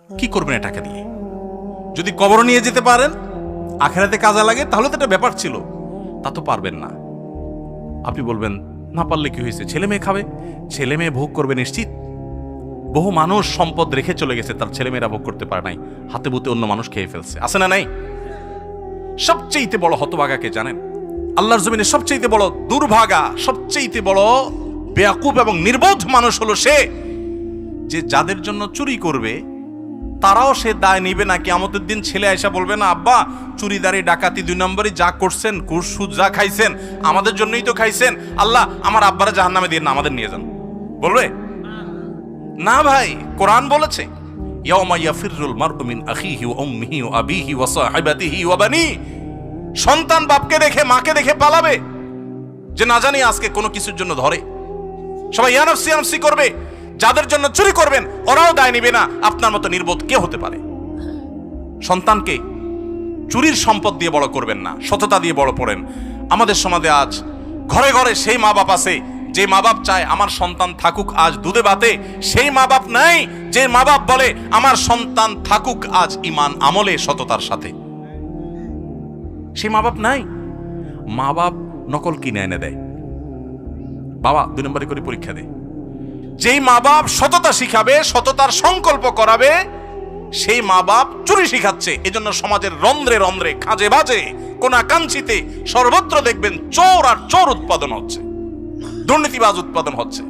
কি করবেন এ টাকা দিয়ে? যদি কবর নিয়ে যেতে পারেন, আখেরাতে কাজে লাগে, তাহলে তো একটা ব্যাপার ছিল। তা তো পারবেন না। আপনি বলবেন না পারলে কি হয়েছে, ছেলে মেয়ে খাবে, ছেলে মেয়ে ভোগ করবে নিশ্চিত। বহু মানুষ সম্পদ রেখে চলে গেছে, তার ছেলে মেয়েরা ভোগ করতে পারে নাই, হাতে বুতে অন্য মানুষ খেয়ে ফেলছে, আছে না নাই? সবচেয়ে বড় হতভাগাকে জানেন? আল্লাহর জমিনে সবচেয়ে বড় দুর্ভাগা, সবচেয়ে বড় বেয়াকুব এবং নির্বোধ মানুষ হলো সে, যে যাদের জন্য চুরি করবে তারাও সে দায় নিবে না। কিয়ামতের দিন ছেলে আয়সা বলবে না, আব্বা চুরিদারি ডাকাতি 2 নম্বরই যা করছেন, ঘুষ সুদ যা খাইছেন আমাদের জন্যই তো খাইছেন, আল্লাহ আমার আব্বারা জাহান্নামে দিয়ে না, আমাদের নিয়ে যান। বলবে না ভাই, কোরআন বলেছে ইয়াউমা ইয়াফিরুল মারউ মিন আখিহি ওয়া উম্মিহি ওয়া আবিহি ওয়া সাহিবাতিহি ওয়া বানি। সন্তান বাপকে দেখে মাকে দেখে পালাবে, যে না জানি আজকে কোনো কিছুর জন্য ধরে। সবাই ইয়া নাফসি ইয়া নাফসি করবে। যাদের জন্য চুরি করবেন ওরাও দায় নিবে না। আপনার মতো নির্বোধ কে হতে পারে? সন্তানকে চুরির সম্পদ দিয়ে বড় করবেন না, সততা দিয়ে বড় করেন। আমাদের সমাজে আজ ঘরে ঘরে সেই মা বাপ আছে যে মা বাপ চায় আমার সন্তান থাকুক আজ দুধে ভাতে, সেই মা বাপ নাই যে মা বাপ বলে আমার সন্তান থাকুক আজ ঈমান আমলে সততার সাথে। সেই মা বাপ নাই। মা বাপ নকল কিনে এনে দেয়, বাবা 2 নম্বরে করে পরীক্ষা দেয়। যেই মা বাপ সততা শিখাবে, সততার সংকল্প করাবে, সেই মা বাপ চুরি শিখাচ্ছে। এজন্য সমাজের রন্ধ্রে রন্ধ্রে, কাজে বাজে, কোনাকাঞ্চিতে সর্বত্র দেখবেন চোর আর চোর উৎপাদন হচ্ছে, দুর্নীতিবাজ উৎপাদন হচ্ছে।